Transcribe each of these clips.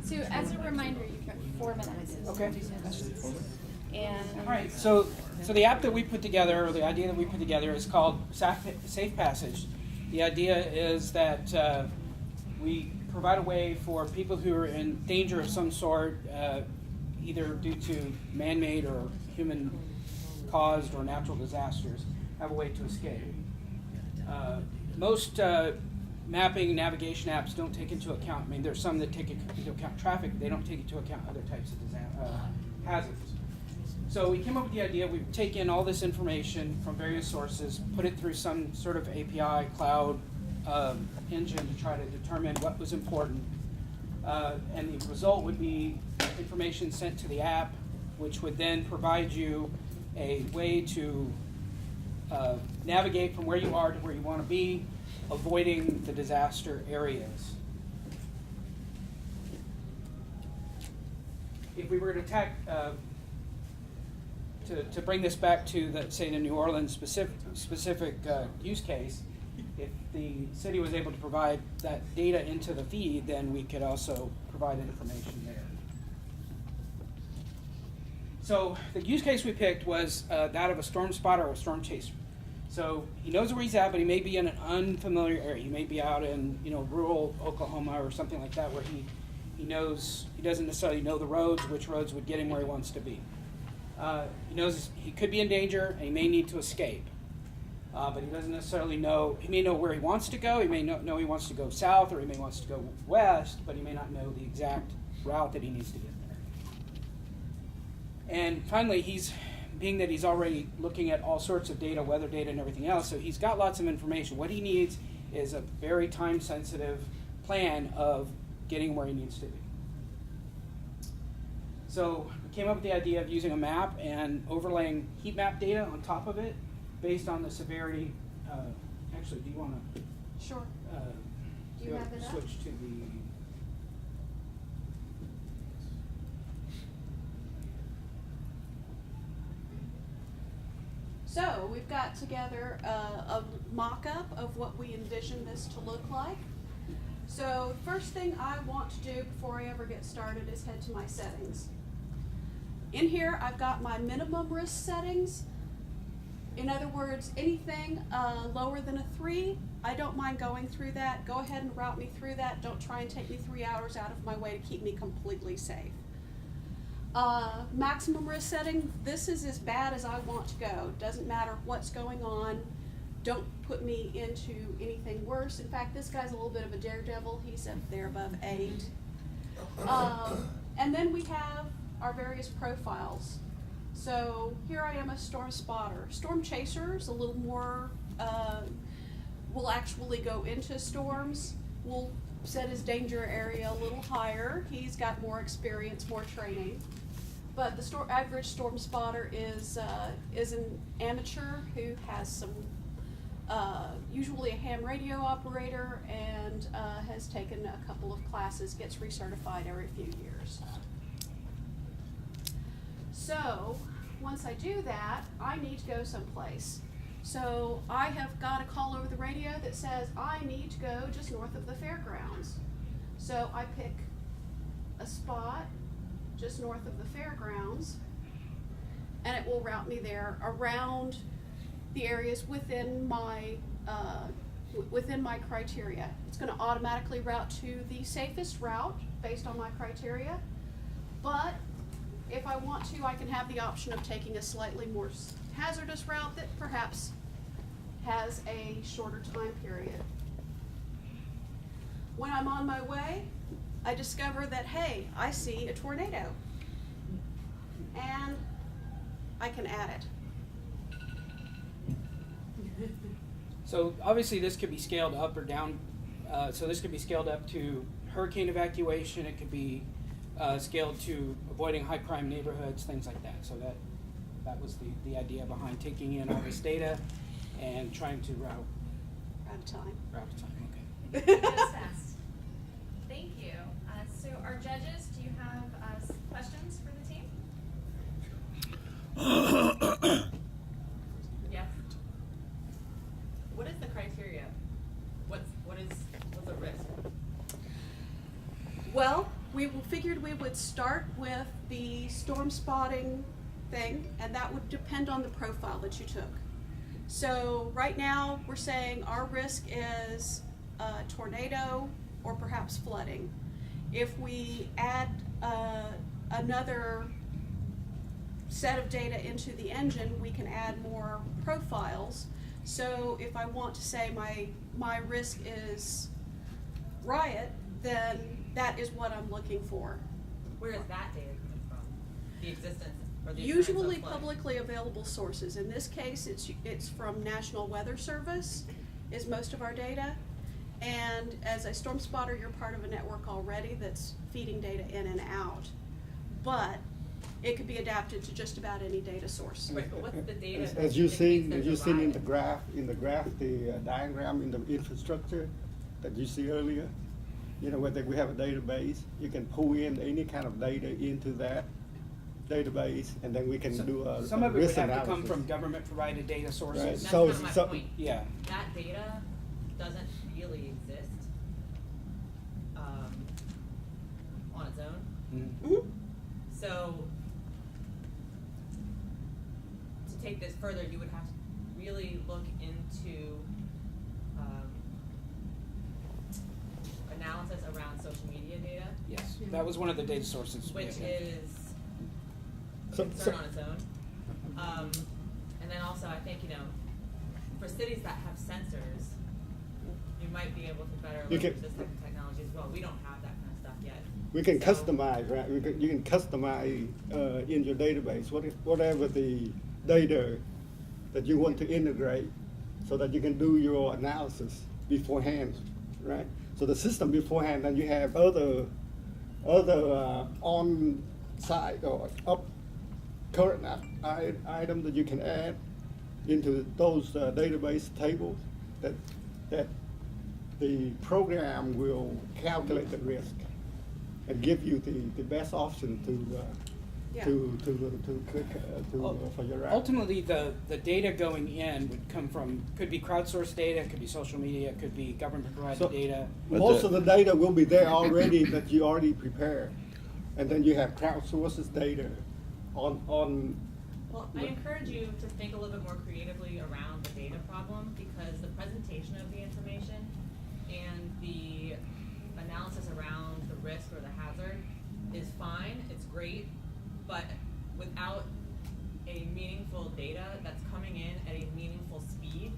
So as a reminder, you've got 4 minutes. Okay. And All right. So the app that we put together, or the idea that we put together, is called Safe Passage. The idea is that we provide a way for people who are in danger of some sort, either due to man-made or human-caused or natural disasters, have a way to escape. Most mapping and navigation apps don't take into account, I mean, there's some that take into account traffic, but they don't take into account other types of hazards. So we came up with the idea, we take in all this information from various sources, put it through some sort of API cloud engine to try to determine what was important. And the result would be information sent to the app, which would then provide you a way to navigate from where you are to where you want to be, avoiding the disaster areas. If we were to to bring this back to say the New Orleans specific use case, if the city was able to provide that data into the feed, then we could also provide information there. So the use case we picked was that of a storm spotter or a storm chaser. So he knows where he's at, but he may be in an unfamiliar area. He may be out in rural Oklahoma or something like that, where he doesn't necessarily know the roads, which roads would get him where he wants to be. He knows he could be in danger and he may need to escape. But he doesn't necessarily know, he may know where he wants to go, he may know he wants to go south, or he may wants to go west, but he may not know the exact route that he needs to get there. And finally, being that he's already looking at all sorts of data, weather data and everything else, so he's got lots of information. What he needs is a very time-sensitive plan of getting where he needs to be. So we came up with the idea of using a map and overlaying heat map data on top of it, based on the severity. Actually, do you want to? Sure. Do you have it up? Switch to the. So we've got together a mock-up of what we envision this to look like. So first thing I want to do before I ever get started is head to my settings. In here, I've got my minimum risk settings. In other words, anything lower than a 3, I don't mind going through that. Go ahead and route me through that. Don't try and take me 3 hours out of my way to keep me completely safe. Maximum risk setting, this is as bad as I want to go. Doesn't matter what's going on. Don't put me into anything worse. In fact, this guy's a little bit of a daredevil. He's up there above 8. And then we have our various profiles. So here I am a storm spotter. Storm chasers, a little more, will actually go into storms. We'll set his danger area a little higher. He's got more experience, more training. But the average storm spotter is an amateur who has some, usually a ham radio operator, and has taken a couple of classes, gets recertified every few years. So once I do that, I need to go someplace. So I have got a call over the radio that says I need to go just north of the fairgrounds. So I pick a spot just north of the fairgrounds, and it will route me there around the areas within my criteria. It's going to automatically route to the safest route based on my criteria, but if I want to, I can have the option of taking a slightly more hazardous route that perhaps has a shorter time period. When I'm on my way, I discover that, hey, I see a tornado, and I can add it. So obviously this could be scaled up or down. So this could be scaled up to hurricane evacuation. It could be scaled to avoiding high crime neighborhoods, things like that. So that was the idea behind taking in all this data and trying to route time. Route time, okay. Just fast. Thank you. So our judges, do you have questions for the team? Yes. What is the criteria? What's a risk? Well, we figured we would start with the storm spotting thing, and that would depend on the profile that you took. So right now, we're saying our risk is tornado or perhaps flooding. If we add another set of data into the engine, we can add more profiles. So if I want to say my risk is riot, then that is what I'm looking for. Where is that data coming from? The existence or the Usually occurrence of flooding? publicly available sources. In this case, it's from National Weather Service is most of our data. And as a storm spotter, you're part of a network already that's feeding data in and out. But it could be adapted to just about any data source. Right, but what's the data that As you seen, indicates there's a in riot? the graph, the diagram in the infrastructure that you see earlier, you know, where we have a database, you can pull in any kind of data into that database, and then we can do a Some of it would risk have to analysis. come from government-provided data sources. Right. That's So- not my so- point. Yeah. That data doesn't really exist on its own. Mhm. Mhm. So to take this further, you would have to really look into analysis around social media data, Yes, that was one of the data sources. we which had. is a So- concern so- on its own. And then also, I think, you know, for cities that have sensors, you might be able to better You leverage can- this type of technology as well. We don't have that kind of stuff yet. We can So- customize, right? You can customize in your database, whatever the data that you want to integrate, so that you can do your analysis beforehand, right? So the system beforehand, then you have other on-site or current item that you can add into those database tables that the program will calculate the risk and give you the best option Yeah. for your app. Ultimately, the data going in would come from, could be crowdsourced data, it could be social media, it could be government-provided So- data. Most of the data will be there already that you already prepared, and then you have crowdsources data on. Well, I encourage you to think a little bit more creatively around the data problem, because the presentation of the information and the analysis around the risk or the hazard is fine, it's great, but without a meaningful data that's coming in at a meaningful speed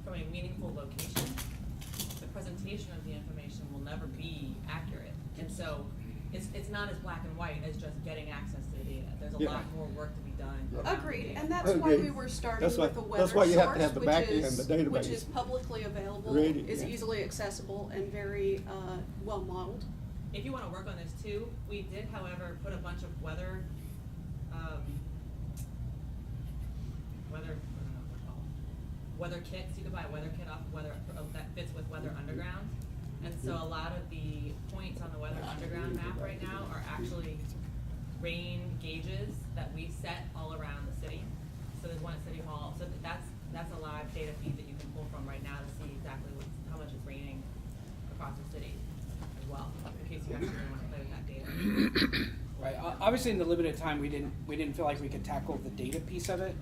from a meaningful location, the presentation of the information will never be accurate. And so it's not as black and white as just getting access to the data. There's a Yeah. lot more work to be done. around Agreed, data. and that's why Agreed. we were starting That's why- with a weather that's why you have to source, have the which back end, is- the database. which is publicly available, Ready, is yeah. easily accessible and very well modeled. If you wanna work on this too, we did, however, put a bunch of weather, I don't know what they're called. Weather kits, you could buy a weather kit off that fits with Weather Underground. And so a lot of the points on the Weather Underground map right now are actually rain gauges that we set all around the city. So there's one at City Hall, so that's a live data feed that you can pull from right now to see exactly how much is raining across the city as well, in case you actually wanna play with that data. Right, obviously in the limited time, we didn't feel like we could tackle the data piece of it.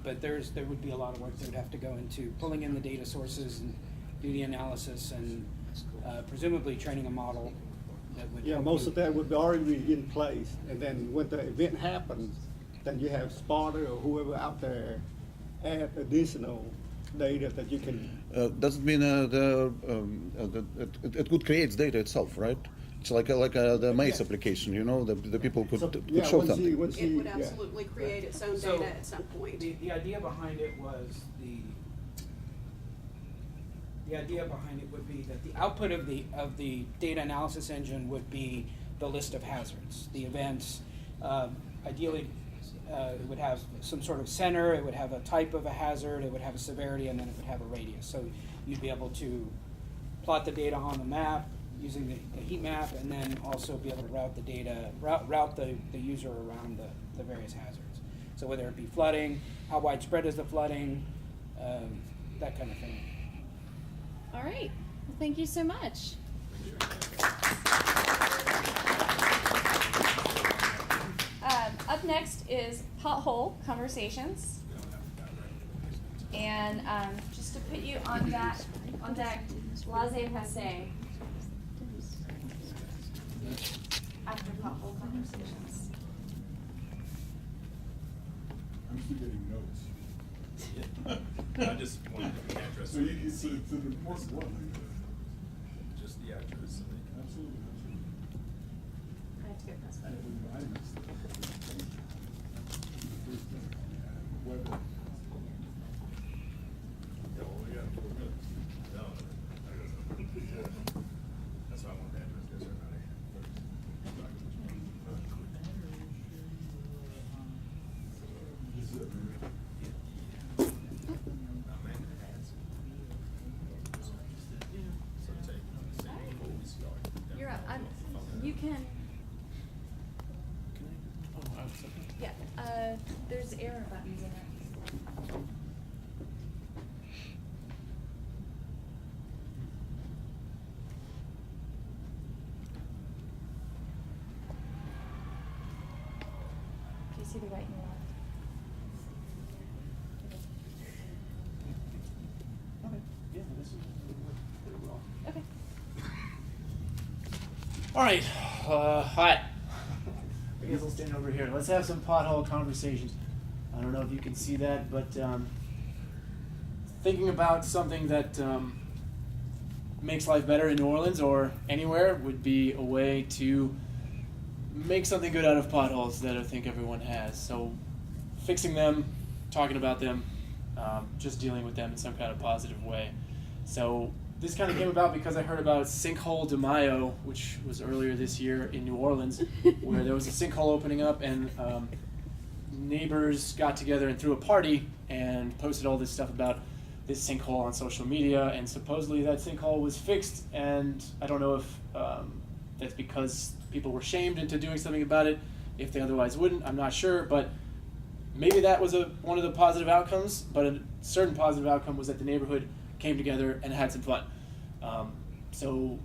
But there would be a lot of work that would have to go into pulling in the data sources and do the analysis and presumably training a model that would Yeah, help most you. of that would already be in place, and then when the event happens, then you have spotter or whoever out there add additional data that you can. Doesn't mean it could create data itself, right? It's like the Maze Yeah. application, you know, the people could, So, could yeah, show once something. you- once It you- would yeah. absolutely create its own So, data at some point. The idea behind it was the idea behind it would be that the output of the data analysis engine would be the list of hazards, the events. Ideally, it would have some sort of center, it would have a type of a hazard, it would have a severity, and then it would have a radius. So you'd be able to plot the data on the map using the heat map, and then also be able to route the data, route the user around the various hazards. So whether it be flooding, how widespread is the flooding, that kind of thing. All right. Well, thank you so much. is Pothole Conversations. And just to put you on that laissez-passer after Pothole Conversations. I'm still getting notes. I just wanted the address. So it's an important one. Just the address. Absolutely, absolutely. I have to go past I that. missed it. The first thing, web. Yeah, well, we got 4 minutes. No, that's why I want the address. Yes, sir. This is it, man. You're up. You can. Yeah. There's arrow buttons in it. Do you see the right and the left? Okay. Yeah, this is pretty well. Okay. All right, hi. I guess I'll stand over here. Let's have some pothole conversations. I don't know if you can see that, but thinking about something that makes life better in New Orleans or anywhere would be a way to make something good out of potholes that I think everyone has. So fixing them, talking about them, just dealing with them in some kind of positive way. So this kind of came about because I heard about Sinkhole de Mayo, which was earlier this year in New Orleans, where there was a sinkhole opening up, and neighbors got together and threw a party and posted all this stuff about this sinkhole on social media, and supposedly that sinkhole was fixed, and I don't know if that's because people were shamed into doing something about it, if they otherwise wouldn't, I'm not sure, but maybe that was one of the positive outcomes, but a certain positive outcome was that the neighborhood came together and had some fun. So